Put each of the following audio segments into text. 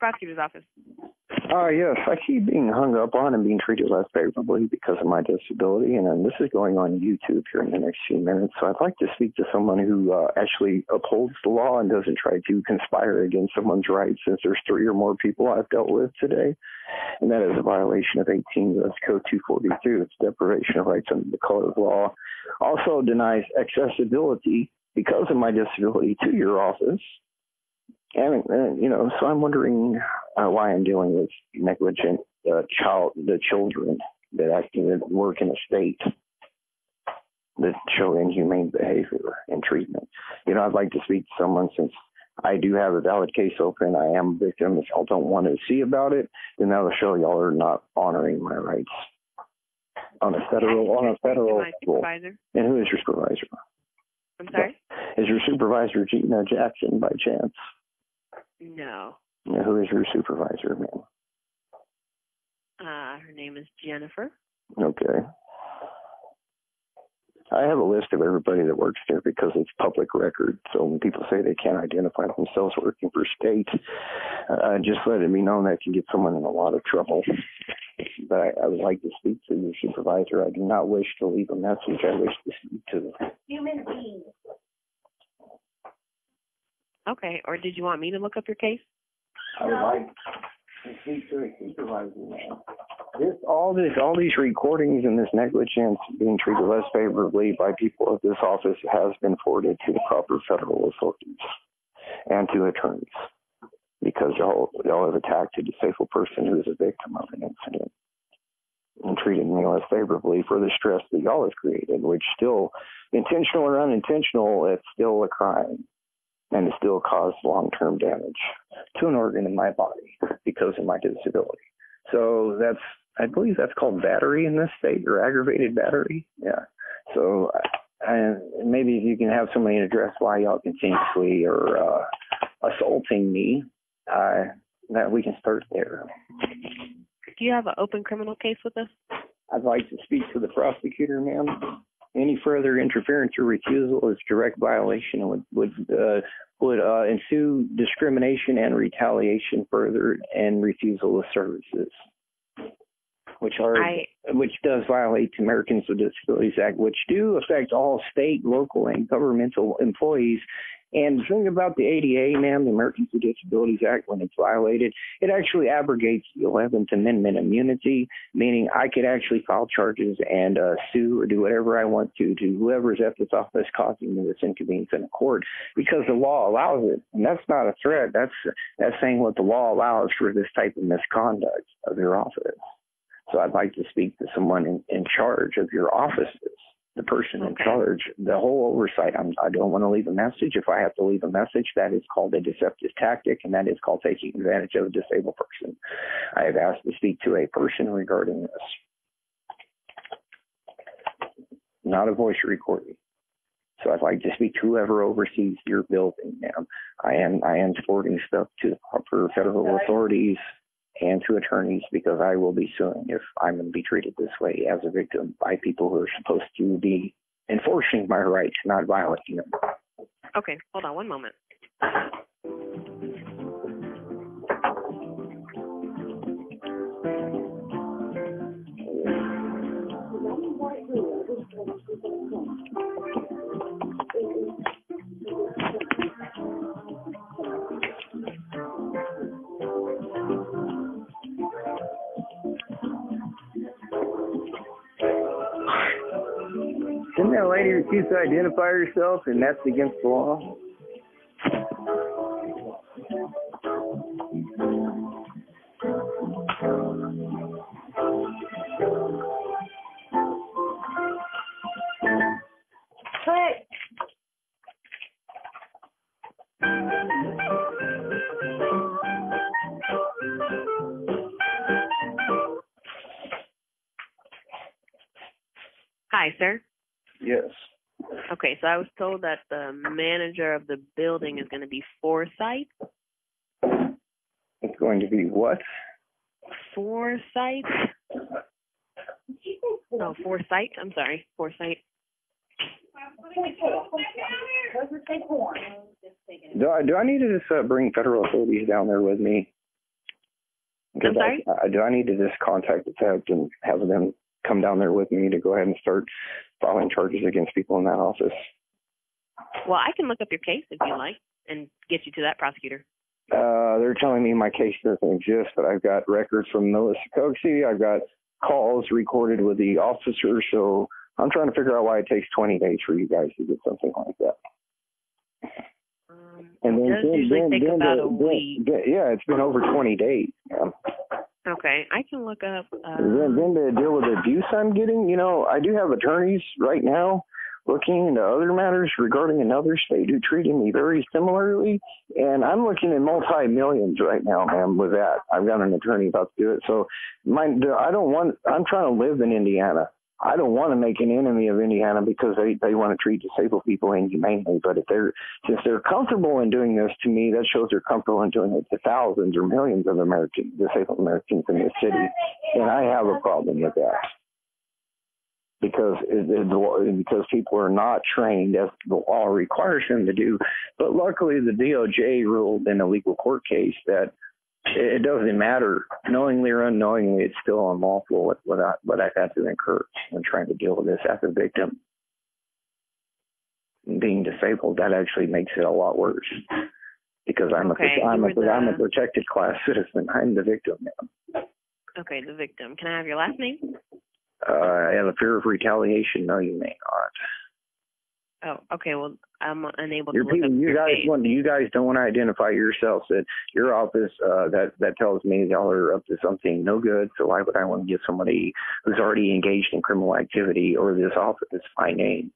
prosecutor's office. Yes, I keep being hung up on and being treated less favorably because of my disability, and this is going on YouTube here in the next few minutes. So I'd like to speak to someone who actually upholds the law and doesn't try to conspire against someone's rights, since there's 3 or more people I've dealt with today, and that is a violation of 18 U.S. Code 242. It's deprivation of rights under the color of law. Also denies accessibility because of my disability to your office. And, so I'm wondering why I'm dealing with negligent children that actually work in a state that show inhumane behavior and treatment. I'd like to speak to someone, since I do have a valid case open. I am a victim. If y'all don't want to see about it, then that'll show y'all are not honoring my rights on a federal level. And who is your supervisor? I'm sorry? Is your supervisor Gina Jackson by chance? No. Who is your supervisor, ma'am? Her name is Jennifer. Okay. I have a list of everybody that works there because it's public record. So when people say they can't identify themselves working for state, just let it be known that can get someone in a lot of trouble. But I would like to speak to your supervisor. I do not wish to leave a message. I wish to speak to the human being. Okay, or did you want me to look up your case? I would like to speak to a supervisor now. All these recordings and this negligence being treated less favorably by people of this office has been forwarded to the proper federal authorities and to attorneys, because y'all have attacked a disabled person who is a victim of an incident and treated me less favorably for the stress that y'all have created, which still, intentional or unintentional, it's still a crime. And it still caused long-term damage to an organ in my body because of my disability. So I believe that's called battery in this state, or aggravated battery. Yeah. So maybe if you can have somebody address why y'all continuously are assaulting me, that we can start there. Do you have an open criminal case with us? I'd like to speak to the prosecutor, ma'am. Any further interference or refusal is direct violation and would ensue discrimination and retaliation further and refusal of services, which does violate the Americans with Disabilities Act, which do affect all state, local, and governmental employees. And the thing about the ADA, ma'am, the Americans with Disabilities Act, when it's violated, it actually abrogates the 11th Amendment immunity, meaning I could actually file charges and sue or do whatever I want to whoever's at this office causing me this inconvenience in a court, because the law allows it. And that's not a threat. That's saying what the law allows for this type of misconduct of your office. So I'd like to speak to someone in charge of your offices. The person in charge, the whole oversight. I don't want to leave a message. If I have to leave a message, that is called a deceptive tactic, and that is called taking advantage of a disabled person. I have asked to speak to a person regarding this. Not a voice recording. So I'd like to speak to whoever oversees your building, ma'am. I am forwarding stuff to the proper federal authorities and to attorneys, because I will be suing if I'm going to be treated this way as a victim by people who are supposed to be enforcing my rights, not violating them. Okay, hold on one moment. Didn't that lady refuse to identify herself, and that's against the law? Hey! Hi, sir. Yes. Okay, so I was told that the manager of the building is going to be Forsyth. It's going to be what? Forsyth? Oh, Forsyth. I'm sorry. Forsyth. Do I need to just bring federal authorities down there with me? because do I need to just contact the theft and have them come down there with me to go ahead and start filing charges against people in that office? Well, I can look up your case if you like and get you to that prosecutor. They're telling me my case doesn't exist, but I've got records from Melissa Coxey. I've got calls recorded with the officer, so I'm trying to figure out why it takes 20 days for you guys to get something like that. And then, it does usually take about a week. Yeah, it's been over 20 days. Yeah. Okay, I can look up. Then to deal with the abuse I'm getting, I do have attorneys right now looking into other matters regarding another state who treated me very similarly, and I'm looking at multi-millions right now, ma'am, with that. I've got an attorney about to do it. So I'm trying to live in Indiana. I don't want to make an enemy of Indiana because they want to treat disabled people inhumanely. But since they're comfortable in doing this to me, that shows they're comfortable in doing it to thousands or millions of disabled Americans in this city. And I have a problem with that. Because people are not trained as the law requires them to do. But luckily, the DOJ ruled in a legal court case that it doesn't matter, knowingly or unknowingly, it's still unlawful what I've had to incur when trying to deal with this as a victim. Being disabled, that actually makes it a lot worse because I'm a protected class citizen. I'm the victim now. Okay, the victim. Can I have your last name? I have a fear of retaliation. No, you may not. Oh, okay. Well, I'm unable to look up you guys don't want to identify yourselves at your office. That tells me y'all are up to something no good. So why would I want to give somebody who's already engaged in criminal activity or this office my name?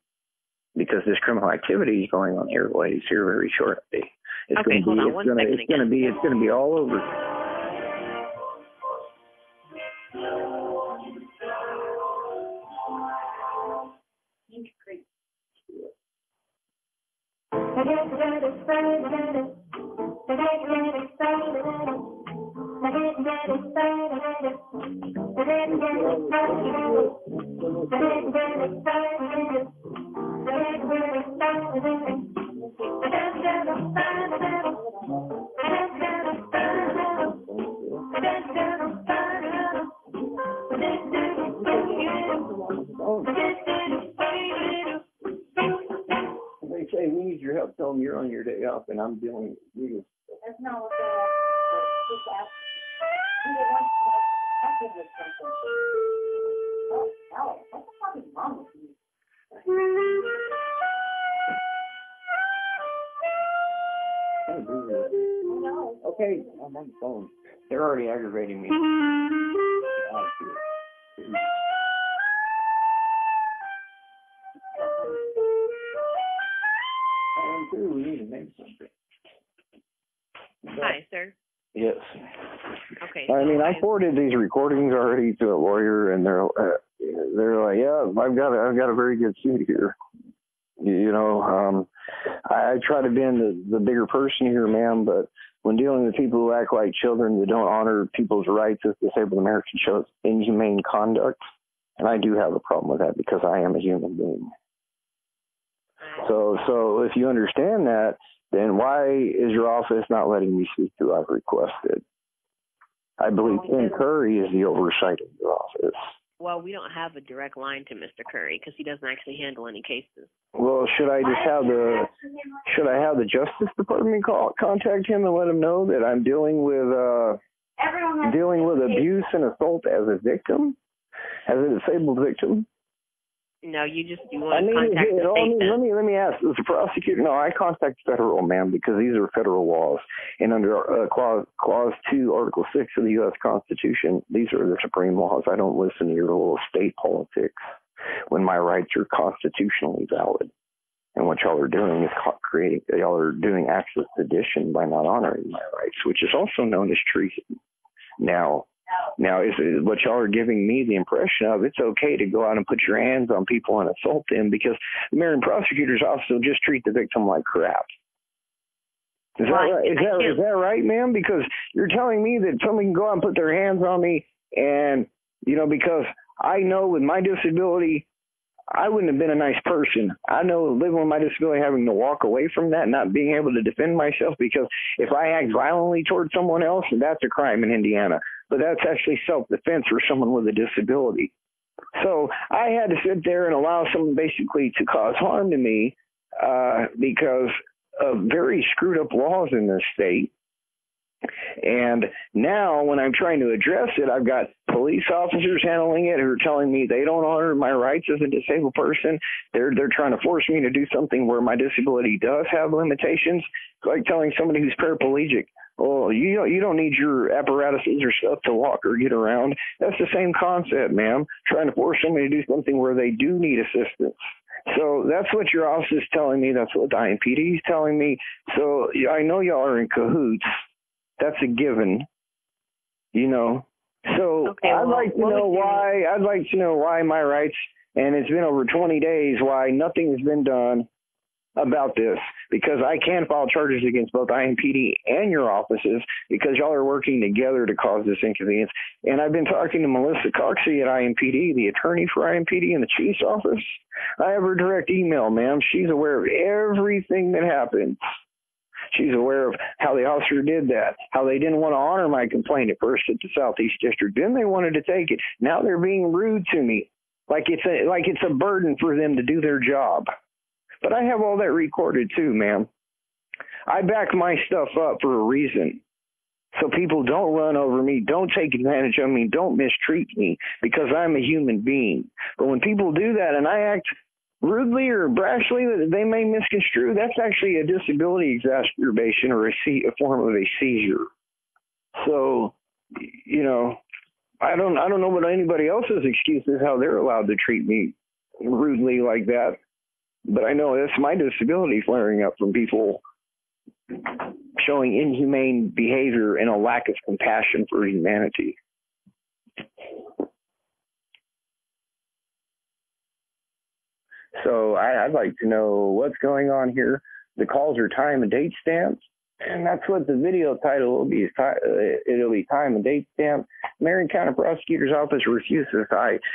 Because this criminal activity is going on airways here very shortly. It's going to be all over. They say we need your help. Tell them you're on your day off, and I'm dealing with you. That's not what What the fuck is wrong with you? Okay, I'm on the phone. They're already aggravating me. We need to make something. Hi, sir. Yes. Okay. I forwarded these recordings already to a lawyer, and they're like, yeah, I've got a very good suit here. I try to be the bigger person here, ma'am, but when dealing with people who act like children that don't honor people's rights as disabled Americans shows inhumane conduct, and I do have a problem with that because I am a human being. So if you understand that, then why is your office not letting me speak to who I've requested? I believe Ken Curry is the oversight of your office. Well, we don't have a direct line to Mr. Curry because he doesn't actually handle any cases. Well, should I have the Justice Department contact him and let him know that I'm dealing with abuse and assault as a victim, as a disabled victim? No, you want to contact the state then? Let me ask, as a prosecutor, no, I contact federal, ma'am, because these are federal laws. And under Clause 2, Article 6 of the U.S. Constitution, these are the supreme laws. I don't listen to your little state politics when my rights are constitutionally valid. And what y'all are doing is y'all are doing acts of sedition by not honoring my rights, which is also known as treason. Now, is what y'all are giving me the impression of, it's okay to go out and put your hands on people and assault them because the Marion Prosecutors also just treat the victim like crap. Is that right, ma'am? Because you're telling me that somebody can go out and put their hands on me and, because I know with my disability, I wouldn't have been a nice person. I know living with my disability, having to walk away from that, not being able to defend myself, because if I act violently towards someone else, that's a crime in Indiana. But that's actually self-defense for someone with a disability. So I had to sit there and allow someone basically to cause harm to me because of very screwed up laws in this state. And now when I'm trying to address it, I've got police officers handling it who are telling me they don't honor my rights as a disabled person. They're trying to force me to do something where my disability does have limitations. It's like telling somebody who's paraplegic, oh, you don't need your apparatuses or stuff to walk or get around. That's the same concept, ma'am. Trying to force somebody to do something where they do need assistance. So that's what your office is telling me. That's what the IMPD is telling me. So I know y'all are in cahoots. That's a given, So okay, I'd like to know why. I'd like to know why my rights, and it's been over 20 days, why nothing has been done about this. Because I can file charges against both IMPD and your offices because y'all are working together to cause this inconvenience. And I've been talking to Melissa Coxey at IMPD, the attorney for IMPD in the chief's office. I have her direct email, ma'am. She's aware of everything that happened. She's aware of how the officer did that, how they didn't want to honor my complaint at first at the Southeast District. Then they wanted to take it. Now they're being rude to me, like it's a burden for them to do their job. But I have all that recorded too, ma'am. I back my stuff up for a reason. So people don't run over me, don't take advantage of me, don't mistreat me because I'm a human being. But when people do that and I act rudely or brashly that they may misconstrue, that's actually a disability exacerbation or a form of a seizure. So, I don't know what anybody else's excuse is how they're allowed to treat me rudely like that. But I know that's my disability flaring up from people showing inhumane behavior and a lack of compassion for humanity. So I'd like to know what's going on here. The calls are time and date stamped, and that's what the video title will be. It'll be time and date stamped. Marion County Prosecutor's Office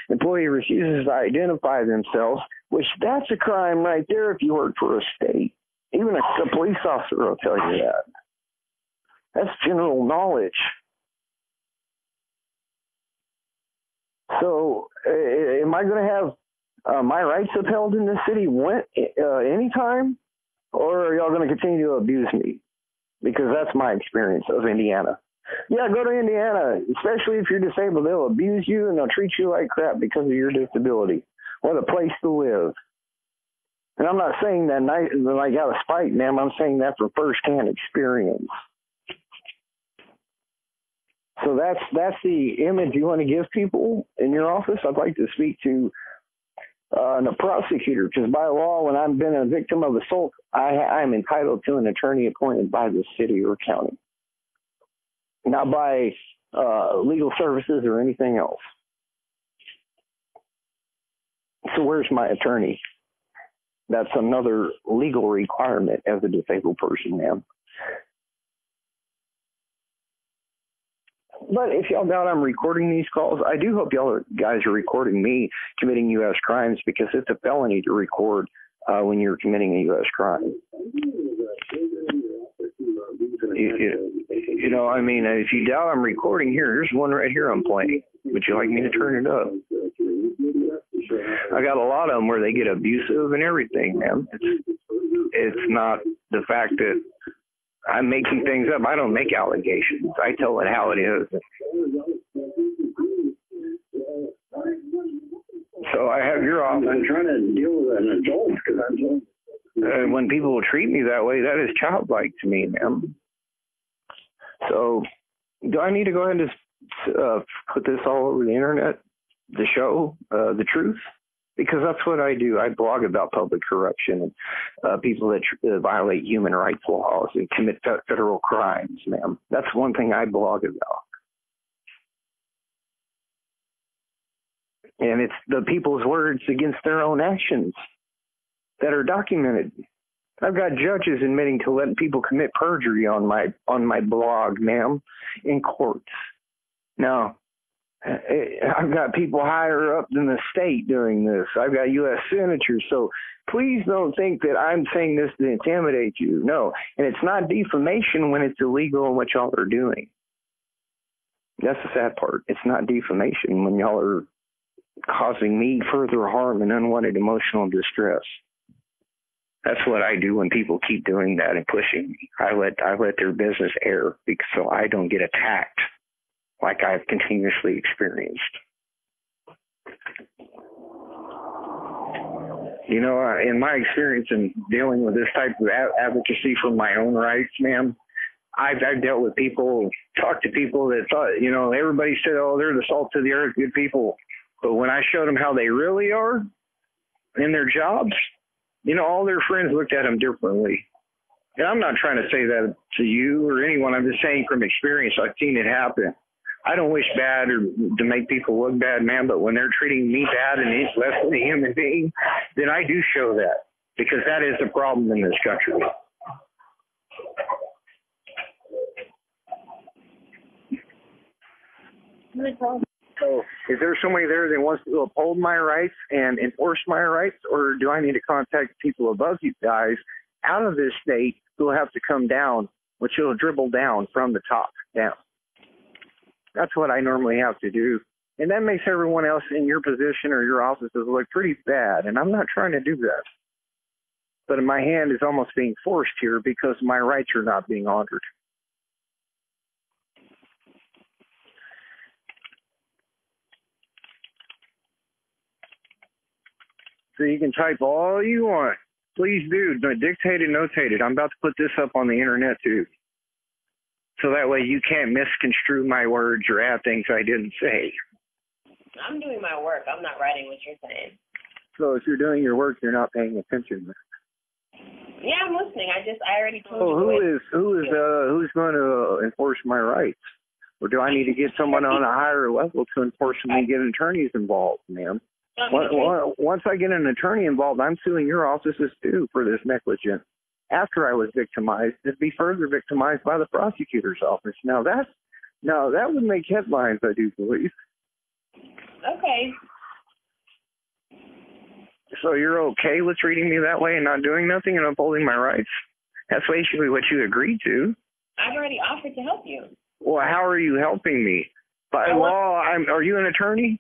employee refuses to identify themselves, which that's a crime right there if you work for a state. Even a police officer will tell you that. That's general knowledge. So am I going to have my rights upheld in this city anytime, or are y'all going to continue to abuse me? Because that's my experience of Indiana. Yeah, go to Indiana, especially if you're disabled. They'll abuse you and they'll treat you like crap because of your disability. What a place to live. And I'm not saying that like out of spite, ma'am. I'm saying that from firsthand experience. So that's the image you want to give people in your office. I'd like to speak to the prosecutor, because by law, when I've been a victim of assault, I'm entitled to an attorney appointed by the city or county, not by legal services or anything else. So where's my attorney? That's another legal requirement as a disabled person, ma'am. But if y'all doubt I'm recording these calls, I do hope y'all guys are recording me committing U.S. crimes, because it's a felony to record when you're committing a U.S. crime. If you doubt I'm recording, here's one right here I'm playing. Would you like me to turn it up? I got a lot of them where they get abusive and everything, man. It's not the fact that I'm making things up. I don't make allegations. I tell it how it is. So I have your office. I'm trying to deal with an adult because when people treat me that way, that is childlike to me, man. So do I need to go ahead and just put this all over the internet to show the truth? Because that's what I do. I blog about public corruption and people that violate human rights laws and commit federal crimes, ma'am. That's one thing I blog about. And it's the people's words against their own actions that are documented. I've got judges admitting to letting people commit perjury on my blog, ma'am, in courts. Now, I've got people higher up than the state doing this. I've got U.S. senators. So please don't think that I'm saying this to intimidate you. No. And it's not defamation when it's illegal in what y'all are doing. That's the sad part. It's not defamation when y'all are causing me further harm and unwanted emotional distress. That's what I do when people keep doing that and pushing me. I let their business air because so I don't get attacked like I've continuously experienced. You know, in my experience in dealing with this type of advocacy for my own rights, man, I've dealt with people, talked to people that thought, you know, everybody said, oh, they're the salt of the earth, good people. But when I showed them how they really are in their jobs, you know, all their friends looked at them differently. And I'm not trying to say that to you or anyone. I'm just saying from experience, I've seen it happen. I don't wish bad or to make people look bad, man, but when they're treating me bad and it's less than a human being, then I do show that because that is a problem in this country. So is there somebody there that wants to uphold my rights and enforce my rights, or do I need to contact people above you guys out of this state who will have to come down, which will dribble down from the top down? That's what I normally have to do. And that makes everyone else in your position or your offices look pretty bad, and I'm not trying to do that. But my hand is almost being forced here because my rights are not being honored. So you can type all you want. Please do. Dictate it, notate it. I'm about to put this up on the internet too. So that way you can't misconstrue my words or add things I didn't say. I'm doing my work. I'm not writing what you're saying. So if you're doing your work, you're not paying attention. Yeah, I'm listening. I already told you. So who's going to enforce my rights? Or do I need to get someone on a higher level to enforce them and get attorneys involved, ma'am? Once I get an attorney involved, I'm suing your offices too for this negligence. After I was victimized, to be further victimized by the prosecutor's office. Now that would make headlines, I do believe. Okay. So you're okay with treating me that way and not doing nothing and upholding my rights? That's basically what you agreed to. I've already offered to help you. Well, how are you helping me? By law, are you an attorney?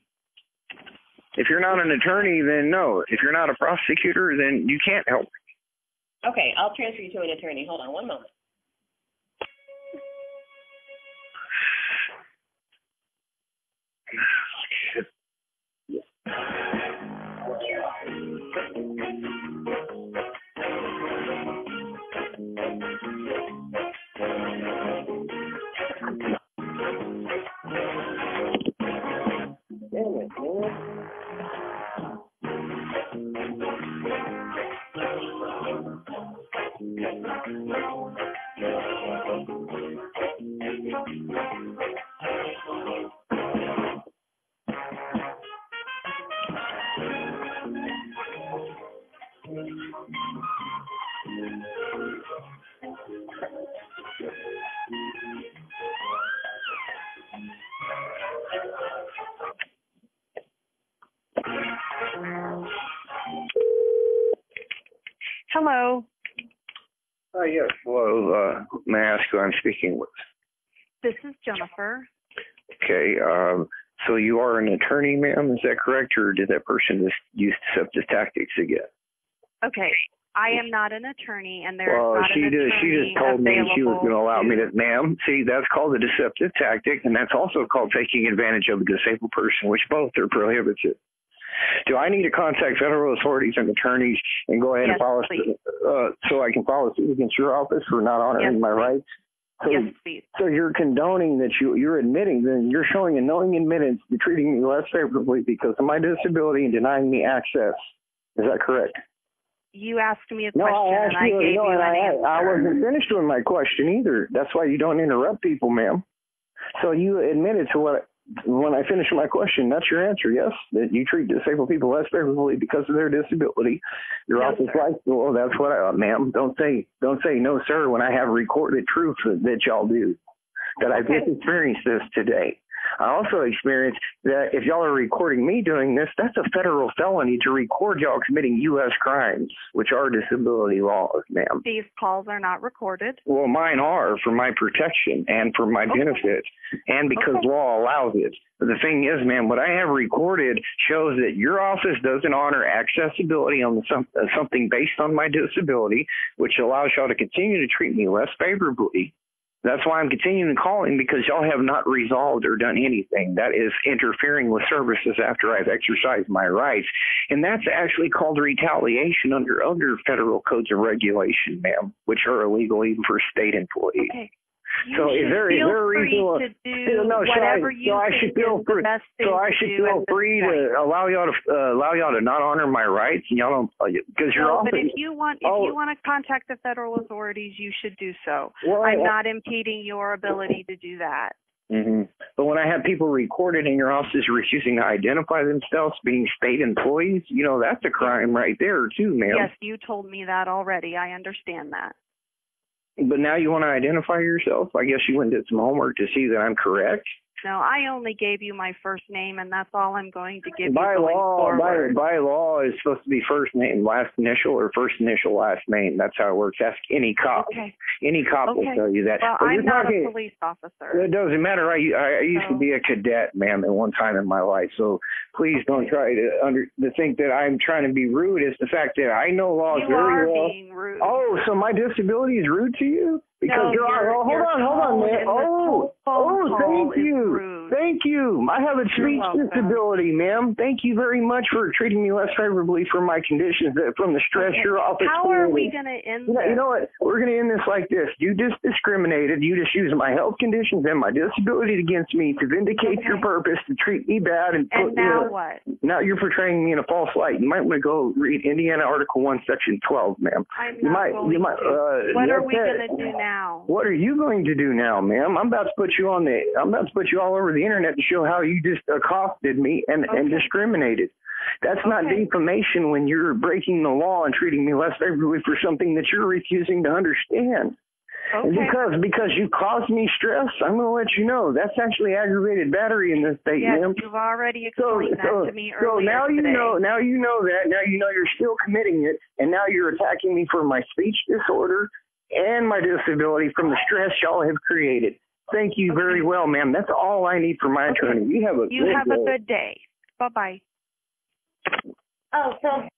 If you're not an attorney, then no. If you're not a prosecutor, then you can't help me. Okay, I'll transfer you to an attorney. Hold on one moment. Damn it, man. Hello. Yes. Hello. May I ask who I'm speaking with? This is Jennifer. Okay. So you are an attorney, ma'am? Is that correct, or did that person just use deceptive tactics again? Okay. I am not an attorney, and there's well, not an attorney she just told me she was going to allow me to, ma'am. See, that's called a deceptive tactic, and that's also called taking advantage of a disabled person, which both are prohibited. Do I need to contact federal authorities and attorneys and go ahead and file so I can file a suit against your office for not honoring my rights? So, yes, please. So you're condoning that you're admitting, then you're showing a knowing admittance to treating me less favorably because of my disability and denying me access. Is that correct? You asked me a question, and I gave you an answer. I wasn't finished with my question either. That's why you don't interrupt people, ma'am. So you admitted to when I finish my question, that's your answer, yes? That you treat disabled people less favorably because of their disability. Your office like, well, that's what ma'am, don't say no, sir, when I have recorded truth that y'all do. That I've just experienced this today. I also experienced that if y'all are recording me doing this, that's a federal felony to record y'all committing U.S. crimes, which are disability laws, ma'am. These calls are not recorded. Well, mine are for my protection and for my benefit, and because law allows it. But the thing is, ma'am, what I have recorded shows that your office doesn't honor accessibility on something based on my disability, which allows y'all to continue to treat me less favorably. That's why I'm continuing calling, because y'all have not resolved or done anything. That is interfering with services after I've exercised my rights. And that's actually called retaliation under federal codes of regulation, ma'am, which are illegal even for state employees. Okay. So is there a reason? I should feel free to allow y'all to not honor my rights, and y'all don't, because you're all. But if you want to contact the federal authorities, you should do so. Well, I'm not impeding your ability to do that. Mm-hmm. But when I have people recorded in your offices refusing to identify themselves being state employees, that's a crime right there too, ma'am. Yes, you told me that already. I understand that. But now you want to identify yourself? I guess you went and did some homework to see that I'm correct. No, I only gave you my first name, and that's all I'm going to give by you going forward. By law, it's supposed to be first name, last initial, or first initial, last name. That's how it works. Ask any cop. Okay. Any cop will tell you that. Well, I'm not a police officer. It doesn't matter. I used to be a cadet, ma'am, at one time in my life. So please don't try to think that I'm trying to be rude. It's the fact that I know laws very well. You are being rude. Oh, so my disability is rude to you? Because hold on, man. Thank you. I have a speech disability, ma'am. Thank you very much for treating me less favorably for my conditions from the stress your office. How are we going to end this? You know what? We're going to end this like this. You just discriminated. You just used my health conditions and my disability against me to vindicate your purpose to treat me bad. And now what? Now you're portraying me in a false light. You might want to go read Indiana Article 1, Section 12, ma'am. What are we going to do now? What are you going to do now, ma'am? I'm about to put you all over the internet to show how you just accosted me and discriminated. That's not defamation when you're breaking the law and treating me less favorably for something that you're refusing to understand. And because you caused me stress, I'm going to let you know that's actually aggravated battery in this state, ma'am. You've already explained that to me earlier. So now you know that. Now you know you're still committing it, and now you're attacking me for my speech disorder and my disability from the stress y'all have created. Thank you very well, ma'am. That's all I need from my attorney. You have a good day. Bye-bye. Oh, so